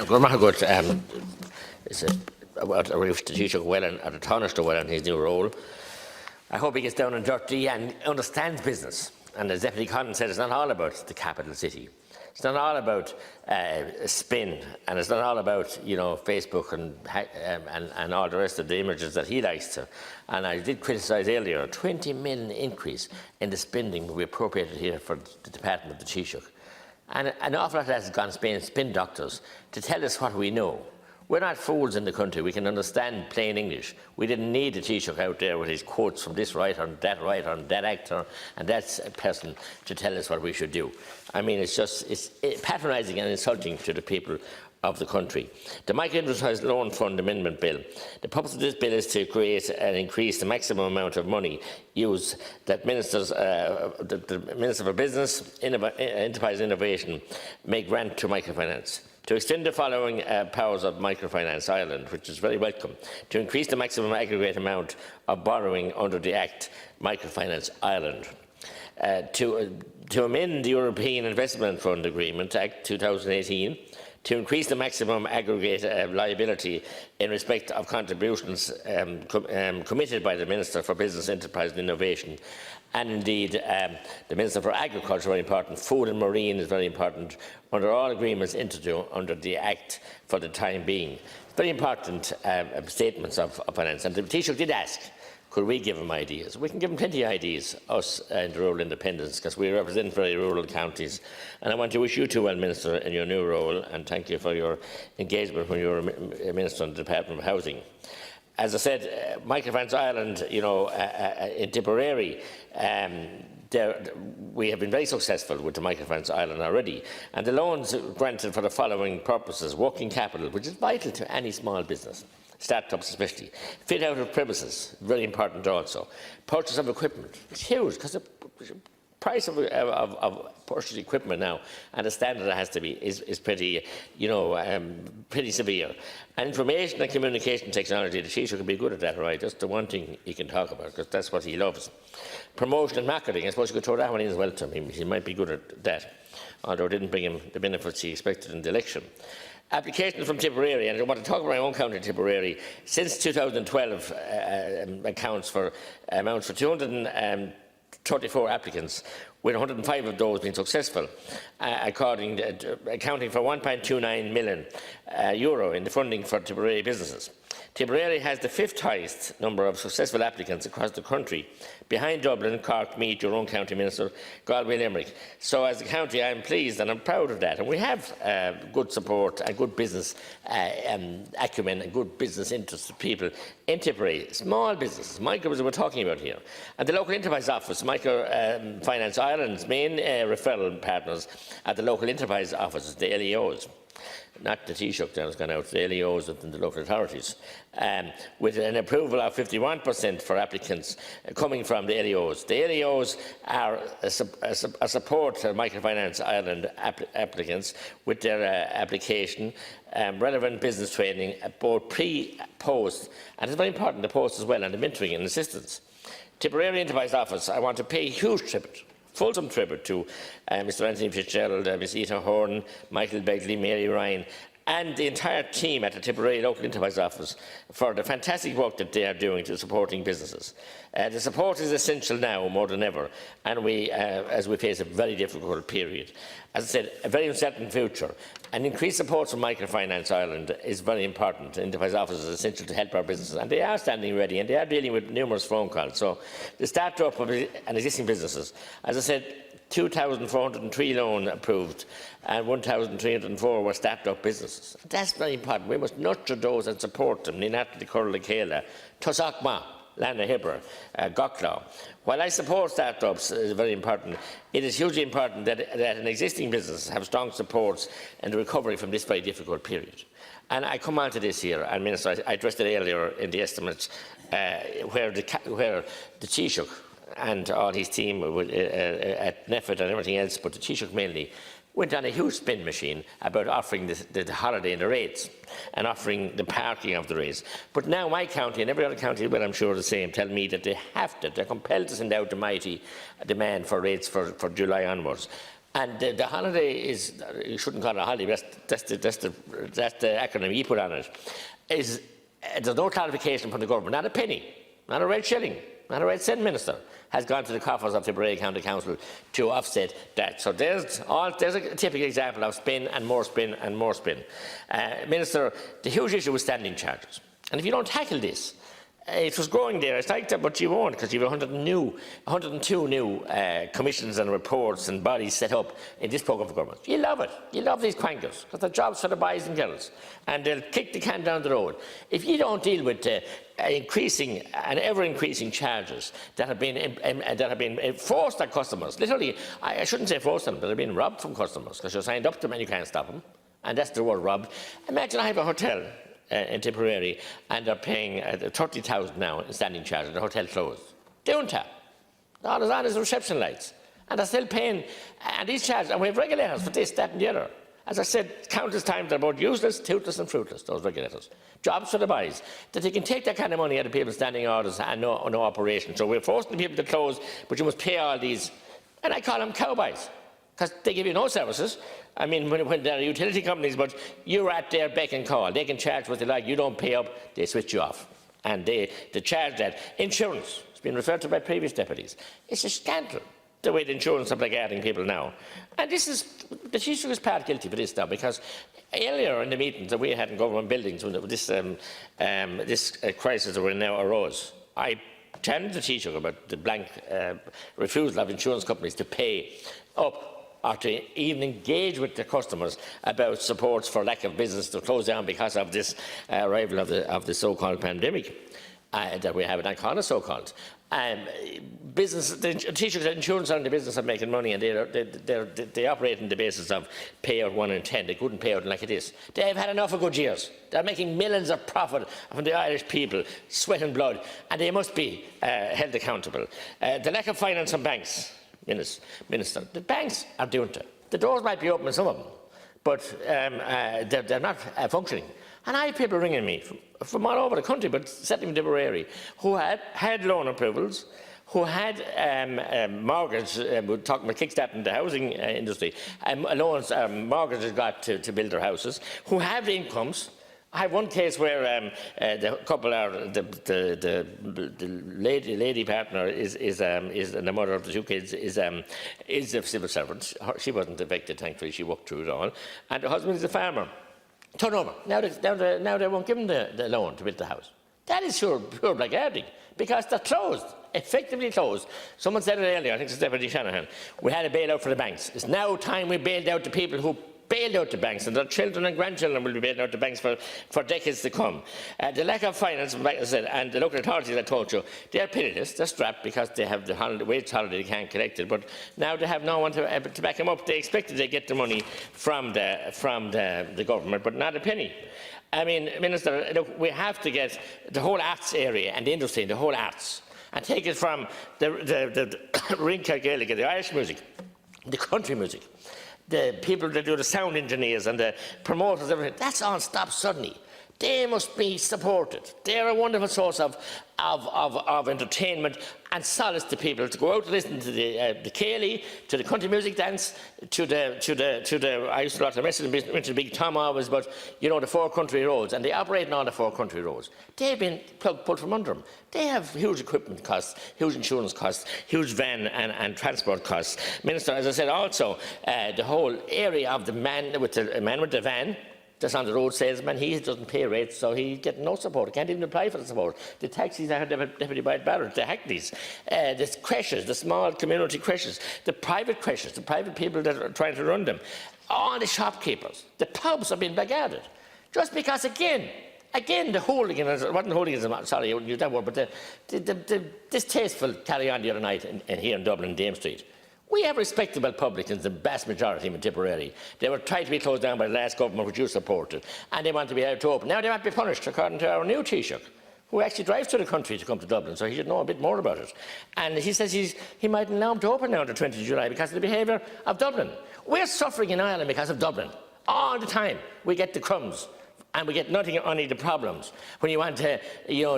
It's about a roof to Taoiseach Whelan, or the Tánaiste Whelan, his new role. I hope he gets down and dirty and understands business. And as Deputy Conn said, it's not all about the capital city. It's not all about spin, and it's not all about Facebook and all the rest of the images that he likes to. And I did criticise earlier a 20 million increase in the spending we appropriated here for the Department of the Taoiseach. And an awful lot of that has gone to spin doctors to tell us what we know. We're not fools in the country. We can understand plain English. We didn't need the Taoiseach out there with his quotes from this writer and that actor and that person to tell us what we should do. I mean, it's patronising and insulting to the people of the country. The Microenterprise Loan Fund Amendment Bill. The purpose of this bill is to create and increase the maximum amount of money used that the Minister for Business, Enterprise Innovation may grant to microfinance. To extend the following powers of Microfinance Ireland, which is very welcome. To increase the maximum aggregate amount of borrowing under the Act Microfinance Ireland. To amend the European Investment Fund Agreement, Act 2018, to increase the maximum aggregate liability in respect of contributions committed by the Minister for Business, Enterprise and Innovation, and indeed the Minister for Agriculture is very important, Food and Marine is very important, under all agreements entered under the Act for the time being. Very important statements of finance. And the Taoiseach did ask, could we give him ideas? We can give him plenty of ideas, us and rural independence, because we represent very rural counties. And I want to wish you too well, Minister, in your new role, and thank you for your engagement when you were Minister in the Department of Housing. As I said, Microfinance Ireland, in Tipperary, we have been very successful with the Microfinance Ireland already, and the loans granted for the following purposes: working capital, which is vital to any small business, start-ups especially; fit out of premises, very important also; purchase of equipment, it's huge because the price of purchasing equipment now and the standard it has to be is pretty, pretty severe. And information and communication technology, the Taoiseach can be good at that, right? That's the one thing he can talk about, because that's what he loves. Promotion and marketing, I suppose you could throw that one in as well to him. He might be good at that, although it didn't bring him the benefits he expected in the election. Applications from Tipperary, and I want to talk about my own county, Tipperary. Since 2012, amounts for 234 applicants, with 105 of those being successful, accounting for €1.29 million in the funding for Tipperary businesses. Tipperary has the 5th highest number of successful applicants across the country, behind Dublin, Cork, Meath, your own county minister, Galway, Limerick. So as a county, I am pleased and I'm proud of that. And we have good support and good business acumen and good business interested people in Tipperary. Small businesses, micro business we're talking about here. And the local enterprise office, Microfinance Ireland's main referral partners at the local enterprise offices, the LEOs. Not the Taoiseach that has gone out, the LEOs within the local authorities, with an approval of 51% for applicants coming from the LEOs. The LEOs are a support to Microfinance Ireland applicants with their application, relevant business training, both pre, post, and it's very important, the post as well, and the mentoring and assistance. Tipperary Enterprise Office, I want to pay a huge tribute, fulsome tribute to Mr Anthony Fitzgerald, Ms Ita Horn, Michael Begley, Mary Ryan, and the entire team at the Tipperary Local Enterprise Office for the fantastic work that they are doing to supporting businesses. The support is essential now more than ever, and as we face a very difficult period. As I said, a very uncertain future, and increased support from Microfinance Ireland is very important. The Enterprise Office is essential to help our businesses, and they are standing ready, and they are dealing with numerous phone calls. So the start-up of existing businesses, as I said, 2,403 loans approved and 1,304 were start-up businesses. That's very important. We must nurture those and support them. Ninatli Curla Kela, Tusakma, Lana Hibber, Gokla. While I support start-ups is very important, it is hugely important that an existing business have strong supports in the recovery from this very difficult period. And I come on to this here, and Minister, I addressed it earlier in the estimates, where the Taoiseach and all his team at NEFIT and everything else, but the Taoiseach mainly, went on a huge spin machine about offering the holiday and the rates and offering the parking of the rates. But now my county and every other county, well, I'm sure the same, tell me that they're compelled to send out the mighty demand for rates for July onwards. And the holiday is, you shouldn't call it a holiday, that's the acronym you put on it, is there's no clarification from the government, not a penny, not a red shilling, not a red cent, Minister, has gone to the coffers of Tipperary County Council to offset that. So there's a typical example of spin and more spin and more spin. Minister, the huge issue with standing charges. And if you don't tackle this, it was growing there, it's like that, but you won't, because you have 102 new commissions and reports and bodies set up in this programme of government. You love it. You love these quankers, because they're jobs for the boys and girls, and they'll kick the can down the road. If you don't deal with increasing and ever-increasing charges that have been forced on customers, literally, I shouldn't say forced on them, but they're being robbed from customers, because you're signed up to them and you can't stop them, and that's the word robbed. Imagine I have a hotel in Tipperary, and they're paying 30,000 now in standing charge, and the hotel closed. Down tap. All is on is reception lights. And they're still paying, and these charges, and we have regulators for this, that and the other. As I said, countless times, they're both useless, toothless and fruitless, those regulators. Jobs for the boys. That they can take that kind of money out of people's standing orders and no operation. So we're forcing people to close, but you must pay all these, and I call them cowboys, because they give you no services. I mean, when they're utility companies, but you're at their beck and call. They can charge what they like. You don't pay up, they switch you off. And they charge that. Insurance, it's been referred to by previous deputies. It's a scandal, the way the insurance are blackguarding people now. And this is, the Taoiseach is part guilty for this now, because earlier in the meetings that we had in government buildings, when this crisis that we now arose, I challenged the Taoiseach about the blank refusal of insurance companies to pay up or to even engage with their customers about supports for lack of business to close down because of this arrival of the so-called pandemic that we have, and I call it so-called. Business, the Taoiseach said insurance are in the business of making money, and they operate on the basis of payout 1 in 10. They couldn't pay out like it is. They've had enough of good years. They're making millions of profit from the Irish people, sweat and blood, and they must be held accountable. The lack of finance from banks, Minister, the banks are doing it. The doors might be open in some of them, but they're not functioning. And I have people ringing me from all over the country, but certainly from Tipperary, who had loan approvals, who had mortgages, we're talking about kickstarting the housing industry, loans, mortgages got to build their houses, who have incomes. I have one case where the couple are the lady partner is and the mother of the 2 kids is a civil servant. She wasn't evicted, thankfully. She worked through it all, and the husband is a farmer. Turnover. Now they won't give him the loan to build the house. That is pure blackguarding, because they're closed, effectively closed. Someone said it earlier. I think it's Deputy Shanahan. We had a bailout for the banks. It's now time we bailed out the people who bailed out the banks, and their children and grandchildren will be bailed out the banks for decades to come. The lack of finance, like I said, and the local authorities, I told you, they're pitiless, they're strapped because they have the wage holiday, they can't collect it, but now they have no one to back them up. They expected they get the money from the government, but not a penny. I mean, Minister, look, we have to get the whole arts area and the industry, the whole arts, and take it from the Rinca Gaelic, the Irish music, the country music, the people that do the sound engineers and the promoters, everything. That's all stopped suddenly. They must be supported. They're a wonderful source of entertainment and solace to people to go out and listen to the Cayley, to the country music dance, to the I used to lot of mention Big Tom always, but you know, the 4 country roads, and they operate on the 4 country roads. They've been pulled from under them. They have huge equipment costs, huge insurance costs, huge van and transport costs. Minister, as I said, also the whole area of the man with the van. That's on the road salesman, he doesn't pay rates, so he's getting no support. He can't even apply for the support. The taxis are Deputy Barrett, the Hackneys, the creches, the small community creches, the private creches, the private people that are trying to run them, all the shopkeepers, the pubs are being blackguarded. Just because, again, the hooligans, it wasn't hooligans, sorry, I wouldn't use that word, but the distasteful carry-on the other night here in Dublin, Dame Street. We have respectable publicans, the vast majority in Tipperary. They were trying to be closed down by the last government, which you supported, and they want to be able to open. Now they might be punished, according to our new Taoiseach, who actually drives to the country to come to Dublin, so he should know a bit more about it. And he says he might allow them to open now on the 20th of July because of the behaviour of Dublin. We're suffering in Ireland because of Dublin. All the time we get the crumbs and we get nothing on any of the problems. When you want to,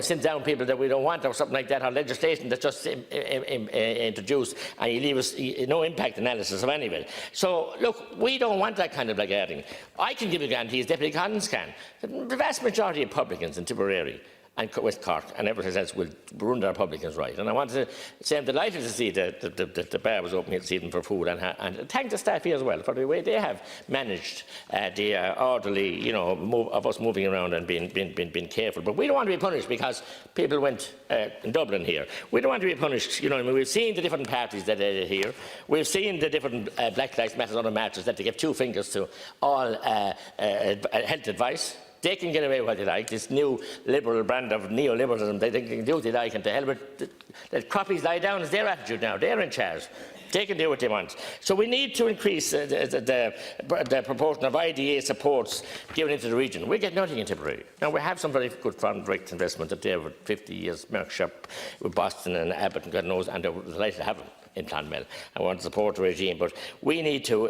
send down people that we don't want or something like that, or legislation that's just introduced, and you leave us no impact analysis of any of it. So, look, we don't want that kind of blackguarding. I can give you guarantees, Deputy Collins can. The vast majority of publicans in Tipperary and West Cork and everything else will run their publicans right. And I want to say I'm delighted to see that the bar was open here this evening for food, and thank the staff here as well for the way they have managed the orderly, move of us moving around and being careful. But we don't want to be punished because people went in Dublin here. We don't want to be punished. We've seen the different parties that are here. We've seen the different Black Lives Matter and other marches that they give 2 fingers to all health advice. They can get away with what they like, this new liberal brand of neoliberalism. They think they can do what they like, and to hell with let crappies lie down is their attitude now. They're in charge. They can do what they want. So we need to increase the proportion of IDA supports given into the region. We get nothing in Tipperary. Now, we have some very good foreign direct investment that they have 50 years, Merckshire with Boston and Abbott and God knows, and they're delighted to have them in Clonmel. I want to support the regime, but we need to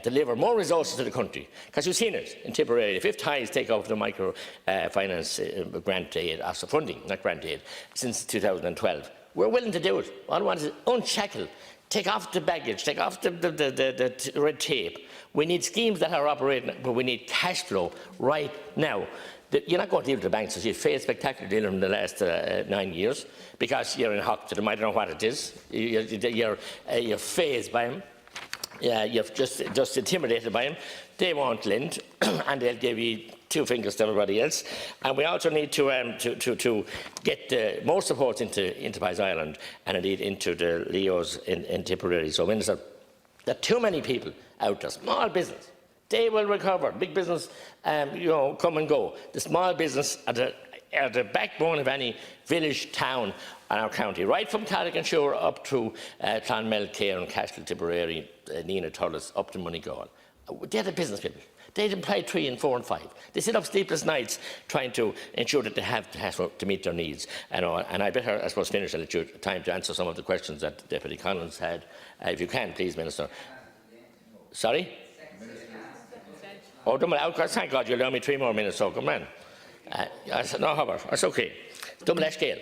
deliver more resources to the country, because you've seen it in Tipperary. The 5th highest take over the microfinance grant aid, after funding, not grant aid, since 2012. We're willing to do it. All I want is unshackle, take off the baggage, take off the red tape. We need schemes that are operating, but we need cash flow right now. You're not going to deal with the banks as you failed spectacular dealing in the last 9 years because you're in hock to them. I don't know what it is. You're phased by them. You're just intimidated by them. They won't lend, and they'll give you 2 fingers to everybody else. And we also need to get more support into Enterprise Ireland and indeed into the Leos in Tipperary. So, Minister, there are too many people out there, small business. They will recover. Big business, come and go. The small business are the backbone of any village, town in our county, right from Carrick-on-Suir up through Clonmel, Cairn, Cashel, Tipperary, Nina, Tullis, up to Moneygall. They're the business people. They employ 3 and 4 and 5. They sit up sleepless nights trying to ensure that they have to meet their needs. And I better, I suppose, finish and let you time to answer some of the questions that Deputy Collins had. If you can, please, Minister. Sorry? Oh, thank God you allow me 3 more minutes, so come on. No, Hubber, that's okay. Double scale.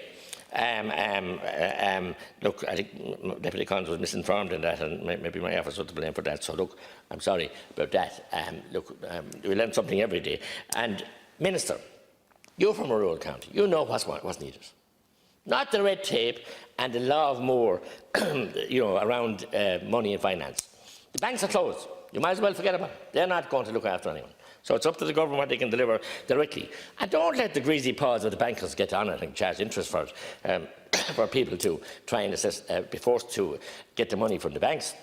Look, I think Deputy Collins was misinformed in that, and maybe my office was to blame for that. So, look, I'm sorry about that. We learn something every day. And, Minister, you're from a rural county. You know what's needed. Not the red tape and the law of more, around money and finance. The banks are closed. You might as well forget about it. They're not going to look after anyone. So it's up to the government what they can deliver directly. And don't let the greasy paws of the bankers get on it and charge interest for it, for people to try and be forced to get the money from the banks.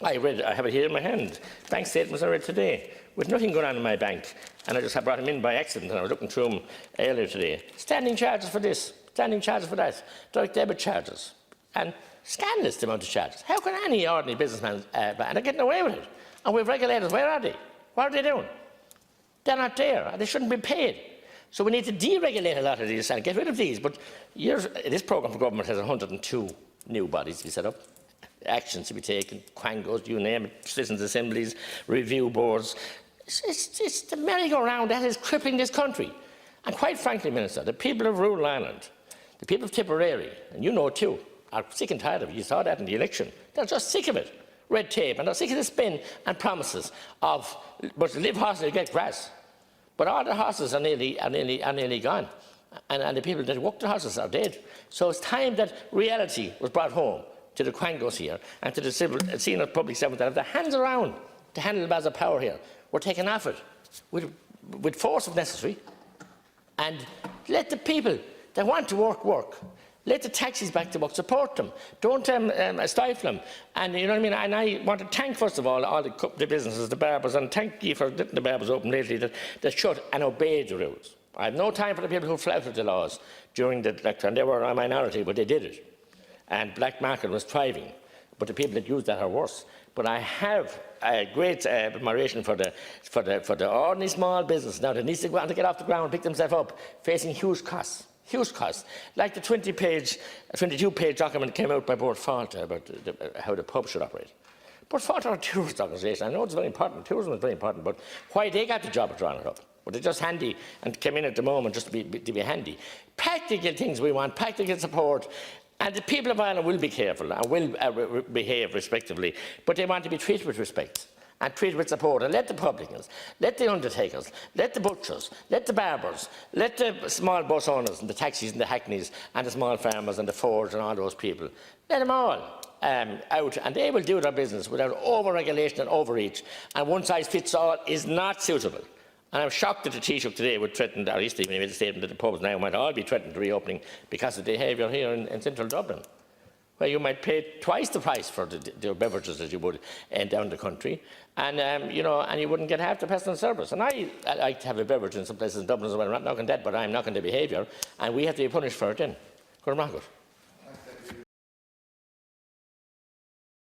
I have it here in my hand. Bank statements I read today, with nothing going on in my bank. And I just brought them in by accident, and I was looking through them earlier today. Standing charges for this, standing charges for that, direct debit charges. And scandalous the amount of charges. How can any ordinary businessman, and they're getting away with it? And we've regulators, where are they? What are they doing? They're not there, and they shouldn't be paid. So we need to deregulate a lot of these and get rid of these. But this programme for government has 102 new bodies to be set up, actions to be taken, quangos, you name it, citizens' assemblies, review boards. It's the merry-go-round that is crippling this country. And quite frankly, Minister, the people of rural Ireland, the people of Tipperary, and you know it too, are sick and tired of it. You saw that in the election. They're just sick of it. Red tape, and they're sick of the spin and promises of, but to live horses, you get grass. But all the horses are nearly gone, and the people that walk the horses are dead. So it's time that reality was brought home to the quangos here and to the senior public servants that have their hands around the handlebars of power here. We're taking off it with force if necessary, and let the people that want to work. Let the taxis back to work, support them. Don't stifle them. And you know what I mean? And I want to thank, first of all the businesses, the barbers, and thank you for getting the barbers open lately that should and obey the rules. I have no time for the people who flouted the laws during the election. And they were a minority, but they did it. And black market was thriving. But the people that used that are worse. But I have a great admiration for the ordinary small business now that needs to go out and get off the ground, pick themselves up, facing huge costs. Huge costs, like the 22-page document came out by Board Falta about how the pub should operate. Board Falta are a tourist organisation. I know it's very important, tourism is very important, but why they got the job of drawing it up? But they're just handy and come in at the moment just to be handy. Practical things we want, practical support. And the people of Ireland will be careful and will behave respectively, but they want to be treated with respect and treated with support. And let the publicans, let the undertakers, let the butchers, let the barbers, let the small bus owners and the taxis and the hackneys and the small farmers and the Fords and all those people, let them all out, and they will do their business without over-regulation and overreach. And one-size-fits-all is not suitable. And I'm shocked that the Taoiseach today would threaten, or yesterday made a statement that the pubs now might all be threatened to reopening because of the behaviour here in central Dublin, where you might pay twice the price for the beverages as you would down the country, and you know, and you wouldn't get half the personal service. And I like to have a beverage in some places in Dublin as well. I'm not knocking that, but I'm knocking the behaviour, and we have to be punished for it then. Good morning.